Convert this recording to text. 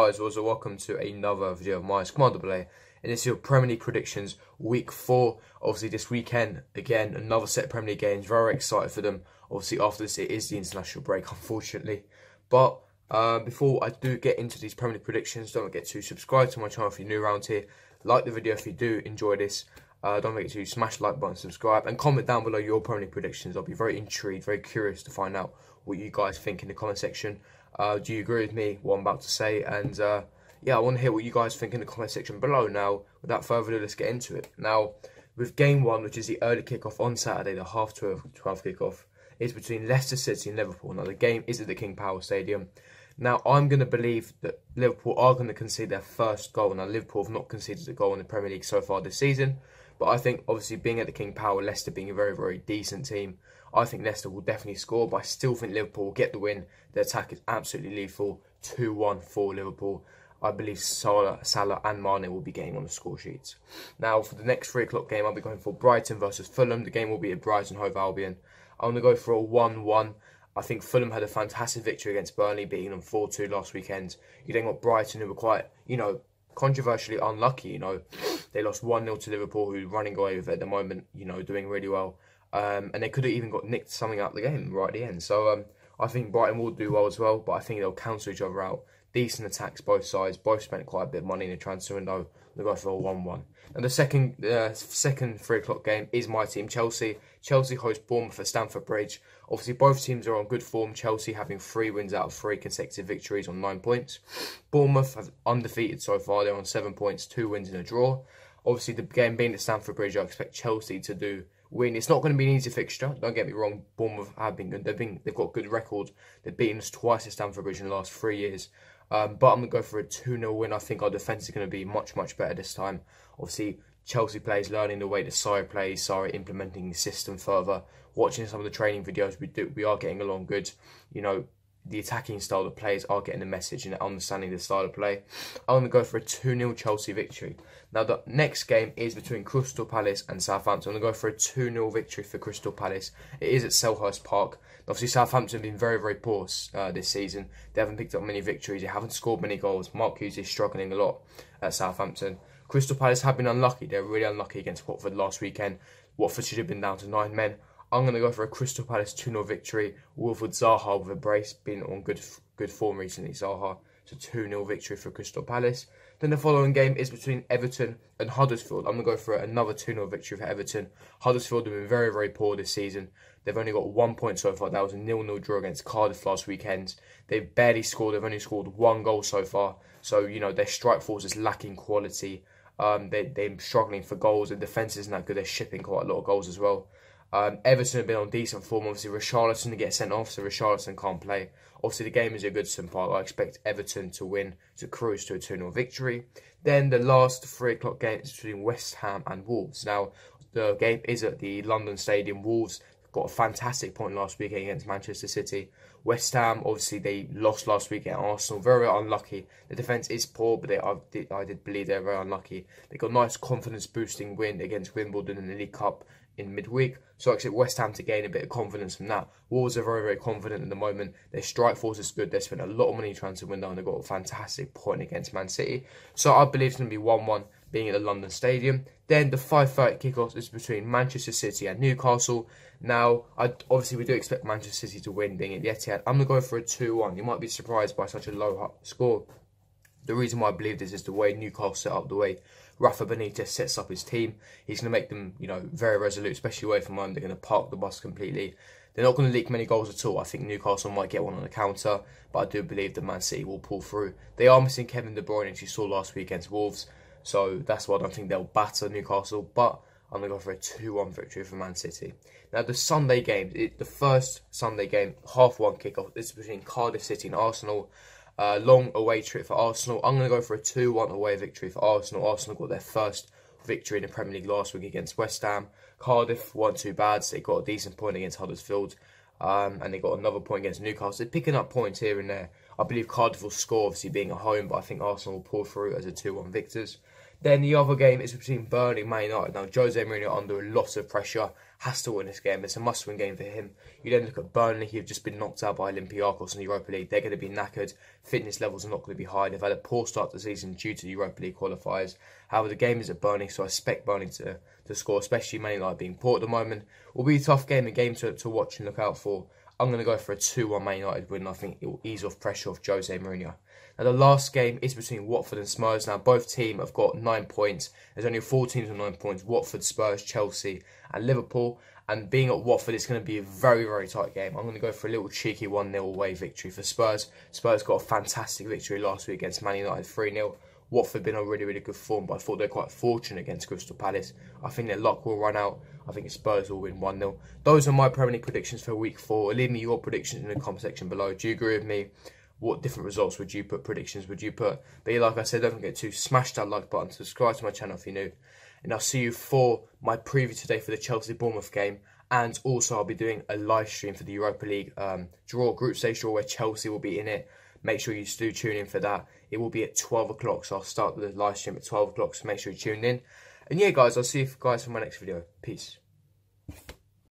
guys, also welcome to another video of mine, Commander Blay, and this is your Premier League predictions, week 4, obviously this weekend, again, another set of Premier League games, very excited for them, obviously after this it is the international break, unfortunately, but before I do get into these Premier League predictions, don't forget to subscribe to my channel if you're new around here, like the video if you do enjoy this, don't forget to smash the like button, subscribe, and comment down below your Premier League predictions. I'll be very intrigued, very curious to find out what you guys think in the comment section. Do you agree with me, what I'm about to say? And yeah, I want to hear what you guys think in the comment section below. Now, without further ado, let's get into it. Now, with game 1, which is the early kickoff on Saturday, the half 12 kickoff, is between Leicester City and Liverpool. Now, the game is at the King Power Stadium. Now, I'm going to believe that Liverpool are going to concede their first goal. Now, Liverpool have not conceded a goal in the Premier League so far this season. But I think, obviously, being at the King Power, Leicester being a very, very decent team, I think Leicester will definitely score. But I still think Liverpool will get the win. The attack is absolutely lethal. 2-1 for Liverpool. I believe Salah and Mane will be getting on the score sheets. Now, for the next 3 o'clock game, I'll be going for Brighton versus Fulham. The game will be at Brighton Hove Albion. I'm going to go for a 1-1. I think Fulham had a fantastic victory against Burnley, beating them 4-2 last weekend. You then got Brighton, who were quite, controversially unlucky. They lost 1-0 to Liverpool, who are running away with it at the moment, doing really well. And they could have even got nicked something out of the game right at the end. So I think Brighton will do well as well, but I think they'll cancel each other out. Decent attacks, both sides. Both spent quite a bit of money in the transfer window. They'll go for a 1-1. And the second 3 o'clock game is my team, Chelsea. Chelsea host Bournemouth at Stamford Bridge. Obviously, both teams are on good form. Chelsea having 3 wins out of 3 consecutive victories on 9 points. Bournemouth have undefeated so far. They're on 7 points, 2 wins and a draw. Obviously, the game being at Stamford Bridge, I expect Chelsea to win. It's not going to be an easy fixture. Don't get me wrong. Bournemouth have been good. They've got a good record. They've beaten us twice at Stamford Bridge in the last 3 years. But I'm going to go for a 2-0 win. I think our defence is going to be much, much better this time. Obviously, Chelsea players learning the way that Sarri plays, Sarri implementing the system further. Watching some of the training videos, we are getting along good. The attacking style of players are getting the message and understanding the style of play. I'm going to go for a 2-0 Chelsea victory. Now, the next game is between Crystal Palace and Southampton. I'm going to go for a 2-0 victory for Crystal Palace. It is at Selhurst Park. Obviously, Southampton have been very, very poor this season. They haven't picked up many victories. They haven't scored many goals. Mark Hughes is struggling a lot at Southampton. Crystal Palace have been unlucky. They're really unlucky against Watford last weekend. Watford should have been down to 9 men. I'm going to go for a Crystal Palace 2-0 victory. Wilfried Zaha with a brace, been on good form recently, Zaha. It's a 2-0 victory for Crystal Palace. Then the following game is between Everton and Huddersfield. I'm going to go for another 2-0 victory for Everton. Huddersfield have been very, very poor this season. They've only got 1 point so far. That was a 0-0 draw against Cardiff last weekend. They've barely scored. They've only scored 1 goal so far. So, their strike force is lacking quality. They're struggling for goals. The defence isn't that good. They're shipping quite a lot of goals as well. Everton have been on decent form. Obviously, Richarlison to get sent off, so Richarlison can't play. Obviously, the game is a good part. I expect Everton to win, to cruise to a 2-0 victory. Then the last 3 o'clock game is between West Ham and Wolves. Now, the game is at the London Stadium. Wolves got a fantastic point last week against Manchester City. West Ham, obviously, they lost last week at Arsenal. Very, very unlucky. The defence is poor, but I did believe they're very unlucky. They got a nice confidence-boosting win against Wimbledon in the League Cup in midweek, so I expect West Ham to gain a bit of confidence from that. Wolves are very, very confident at the moment. Their strike force is good. They spent a lot of money in transfer window and they've got a fantastic point against Man City. So I believe it's going to be 1-1 being at the London Stadium. Then the 5:30 kickoff is between Manchester City and Newcastle. Now, obviously we do expect Manchester City to win being at the Etihad. I'm going to go for a 2-1. You might be surprised by such a low score. The reason why I believe this is the way Newcastle set up, the way Rafa Benitez sets up his team. He's going to make them, very resolute, especially away from home. They're going to park the bus completely. They're not going to leak many goals at all. I think Newcastle might get one on the counter, but I do believe that Man City will pull through. They are missing Kevin De Bruyne, as you saw last week against Wolves, so that's why I don't think they'll batter Newcastle, but I'm going to go for a 2-1 victory for Man City. Now, the Sunday game, the first Sunday game, half 1 kickoff, is between Cardiff City and Arsenal. Long away trip for Arsenal. I'm going to go for a 2-1 away victory for Arsenal. Arsenal got their first victory in the Premier League last week against West Ham. Cardiff weren't too bad. So they got a decent point against Huddersfield. And they got another point against Newcastle. They're picking up points here and there. I believe Cardiff will score, obviously being at home, but I think Arsenal will pull through as a 2-1 victors. Then the other game is between Burnley and Man United. Now, Jose Mourinho under a lot of pressure, has to win this game. It's a must-win game for him. You then look at Burnley, who have just been knocked out by Olympiacos in the Europa League. They're going to be knackered. Fitness levels are not going to be high. They've had a poor start to the season due to the Europa League qualifiers. However, the game is at Burnley, so I expect Burnley to score, especially Man United being poor at the moment. Will be a tough game, to watch and look out for. I'm going to go for a 2-1 Man United win. I think it will ease off pressure of Jose Mourinho. Now, the last game is between Watford and Spurs. Now, both teams have got 9 points. There's only 4 teams with 9 points. Watford, Spurs, Chelsea and Liverpool. And being at Watford, it's going to be a very, very tight game. I'm going to go for a little cheeky 1-0 away victory for Spurs. Spurs got a fantastic victory last week against Man United 3-0. Watford been on really, really good form, but I thought they're quite fortunate against Crystal Palace. I think their luck will run out. I think Spurs will win 1-0. Those are my Premier League predictions for week 4. Leave me your predictions in the comment section below. Do you agree with me? What different results would you put? Predictions would you put? But yeah, like I said, don't forget to smash that like button, subscribe to my channel if you're new. And I'll see you for my preview today for the Chelsea-Bournemouth game. And also I'll be doing a live stream for the Europa League group stage draw, where Chelsea will be in it. Make sure you do tune in for that. It will be at 12 o'clock, so I'll start the live stream at 12 o'clock, so make sure you tune in. And yeah, guys, I'll see you guys for my next video. Peace.